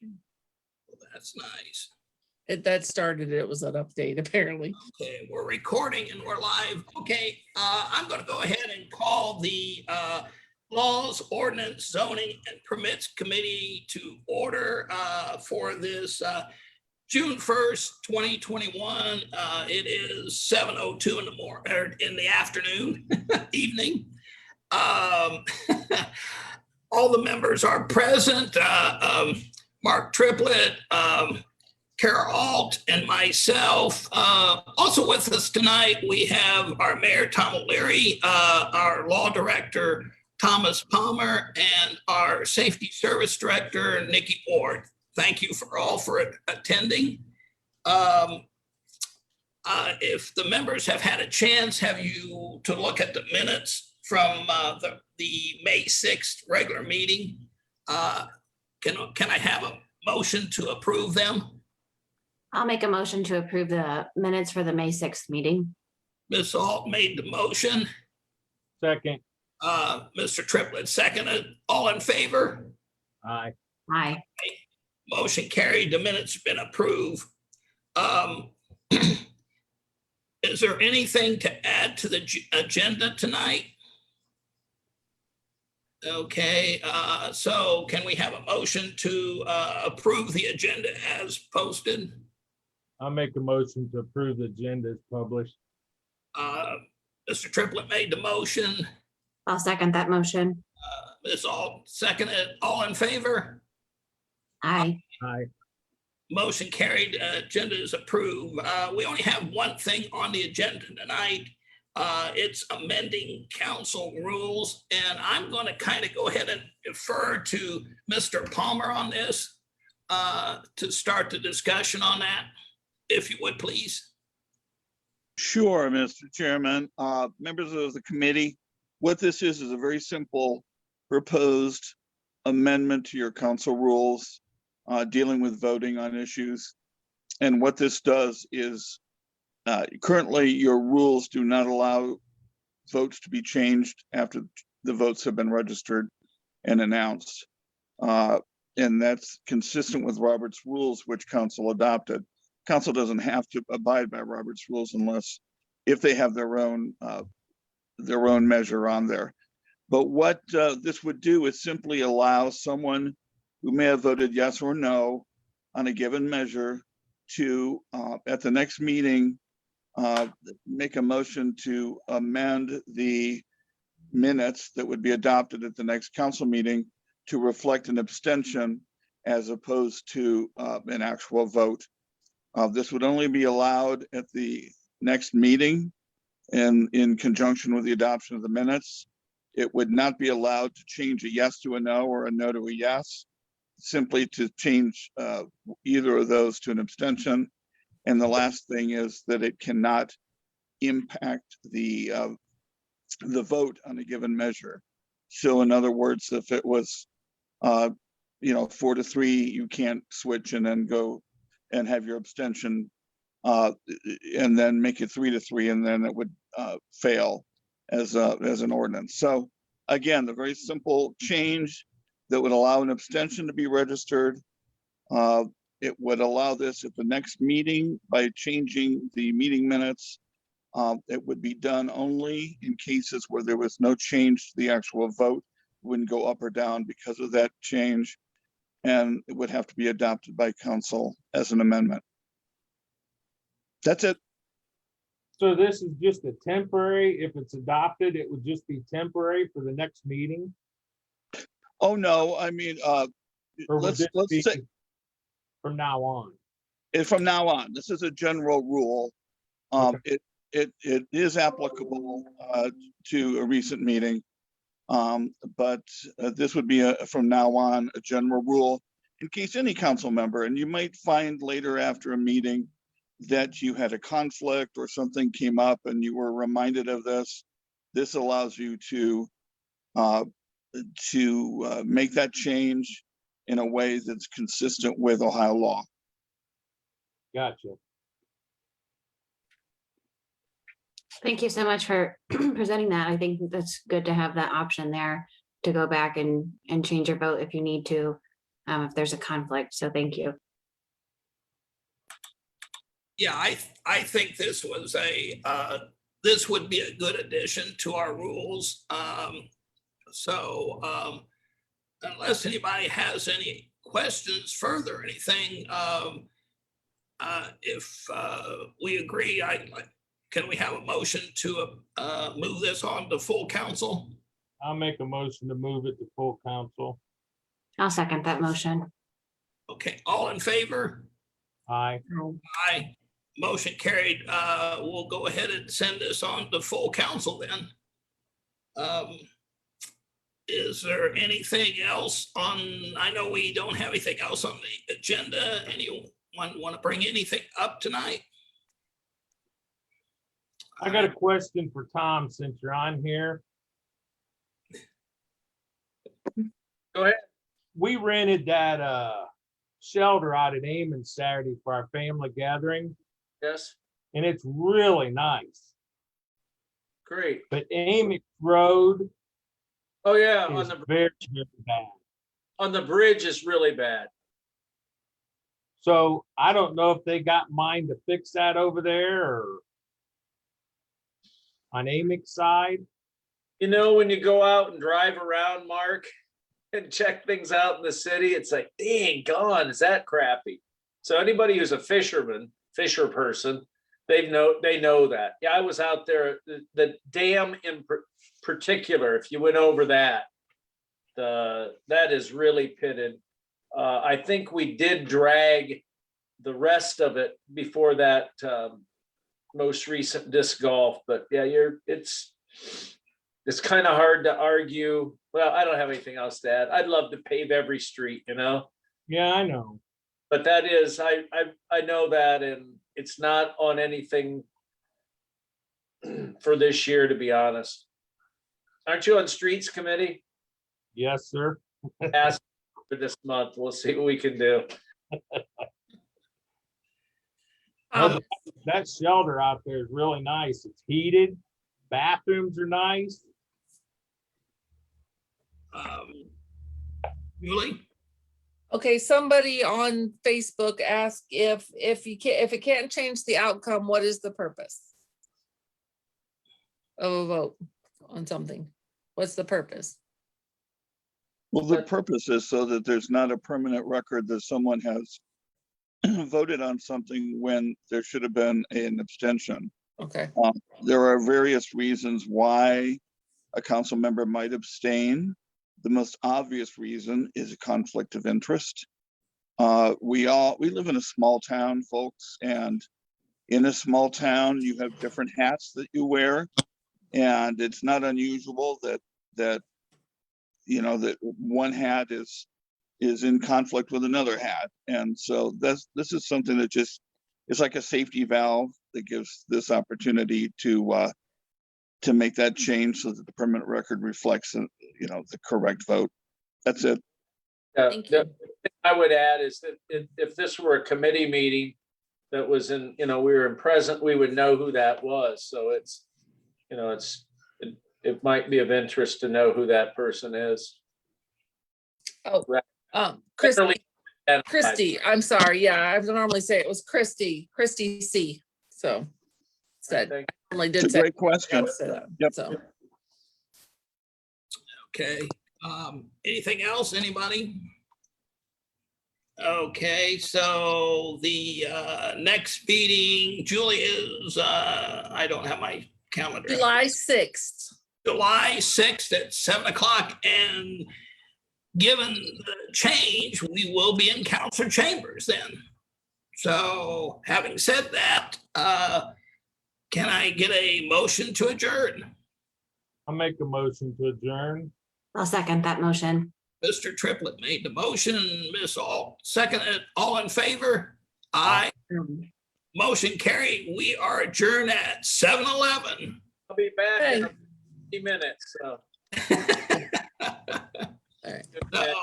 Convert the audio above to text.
Well, that's nice. That started, it was an update apparently. Okay, we're recording and we're live. Okay, I'm going to go ahead and call the Laws, Ordinance, Zoning, and Permits Committee to order for this June 1st, 2021. It is 7:02 in the morning, or in the afternoon, evening. All the members are present. Mark Triplett, Kara Alt, and myself. Also with us tonight, we have our Mayor, Tom O'Leary, our Law Director, Thomas Palmer, and our Safety Service Director, Nikki Ward. Thank you for all for attending. If the members have had a chance, have you to look at the minutes from the May 6th regular meeting? Can I have a motion to approve them? I'll make a motion to approve the minutes for the May 6th meeting. Ms. Alt made the motion. Second. Mr. Triplett seconded. All in favor? Aye. Aye. Motion carried. The minutes have been approved. Is there anything to add to the agenda tonight? Okay, so can we have a motion to approve the agenda as posted? I'll make a motion to approve the agenda as published. Mr. Triplett made the motion. I'll second that motion. Ms. Alt seconded. All in favor? Aye. Aye. Motion carried. Agenda is approved. We only have one thing on the agenda tonight. It's amending council rules, and I'm going to kind of go ahead and defer to Mr. Palmer on this to start the discussion on that, if you would, please. Sure, Mr. Chairman. Members of the committee, what this is a very simple proposed amendment to your council rules dealing with voting on issues. And what this does is currently your rules do not allow votes to be changed after the votes have been registered and announced. And that's consistent with Robert's rules, which council adopted. Council doesn't have to abide by Robert's rules unless if they have their own measure on there. But what this would do is simply allow someone who may have voted yes or no on a given measure to, at the next meeting, make a motion to amend the minutes that would be adopted at the next council meeting to reflect an abstention as opposed to an actual vote. This would only be allowed at the next meeting and in conjunction with the adoption of the minutes. It would not be allowed to change a yes to a no or a no to a yes, simply to change either of those to an abstention. And the last thing is that it cannot impact the vote on a given measure. So in other words, if it was 4-3, you can't switch and then go and have your abstention and then make it 3-3, and then it would fail as an ordinance. So again, the very simple change that would allow an abstention to be registered. It would allow this at the next meeting by changing the meeting minutes. It would be done only in cases where there was no change to the actual vote. It wouldn't go up or down because of that change. And it would have to be adopted by council as an amendment. That's it. So this is just a temporary, if it's adopted, it would just be temporary for the next meeting? Oh, no, I mean, Or would let's this be say from now on? from now on, this is a general rule. It is applicable to a recent meeting. But this would be from now on a general rule in case any council member, and you might find later after a meeting that you had a conflict or something came up and you were reminded of this. This allows you to make that change in a way that's consistent with Ohio law. Gotcha. Thank you so much for presenting that. I think that's good to have that option there to go back and change your vote if you need to. if there's a conflict. So thank you. Yeah, I think this was this would be a good addition to our rules. So unless anybody has any questions further, anything, if we agree, can we have a motion to move this on to full council? I'll make a motion to move it to full council. I'll second that motion. Okay, all in favor? Aye. Aye. Motion carried. We'll go ahead and send this on to full council then. Is there anything else on, I know we don't have anything else on the agenda. Anyone want to bring anything up tonight? I got a question for Tom since you're on here. Go ahead. We rented that shelter out at Amon Saturday for our family gathering, Yes, and it's really nice. great. But Amick Road Oh, yeah, is very, very bad. on the bridge is really bad. So I don't know if they got mine to fix that over there or on Amick's side. You know, when you go out and drive around, Mark, and check things out in the city, it's like, dang, gone, is that crappy? So anybody who's a fisher person, they know that. Yeah, I was out there, the dam in particular, if you went over that, that is really pitted. I think we did drag the rest of it before that most recent disc golf, but yeah, it's kind of hard to argue. Well, I don't have anything else to add. I'd love to pave every street, you know, Yeah, I know. but that is, I know that, and it's not on anything for this year, to be honest. Aren't you on streets committee? Yes, sir. Ask for this month. We'll see what we can do. That shelter out there is really nice. It's heated. Bathrooms are nice. Julie? Okay, somebody on Facebook asked if it can't change the outcome, what is the purpose of a vote on something? What's the purpose? Well, the purpose is so that there's not a permanent record that someone has voted on something when there should have been an abstention. Okay, There are various reasons why a council member might abstain. The most obvious reason is a conflict of interest. We live in a small town, folks, and in a small town, you have different hats that you wear. And it's not unusual that you know, that one hat is in conflict with another hat. And so this is something that just is like a safety valve that gives this opportunity to make that change so that the permanent record reflects, you know, the correct vote. That's it. Thank The you. thing I would add is that if this were a committee meeting that was in, you know, we were in present, we would know who that was. So it's, you know, it might be of interest to know who that person is. Christy, I'm sorry. Yeah, I would normally say it was Christy C. So said, I only It's did a say. great question. Yep. So, Okay, anything else, anybody? Okay, so the next meeting, Julie, is, I don't have my calendar. July 6th. July 6th at 7 o'clock, and given the change, we will be in council chambers then. So having said that, can I get a motion to adjourn? I'll make a motion to adjourn. I'll second that motion. Mr. Triplett made the motion, Ms. Alt seconded. All in favor? Aye. Motion carried. We are adjourned at 7:11. I'll be back in Hey. 50 minutes, so. All right. So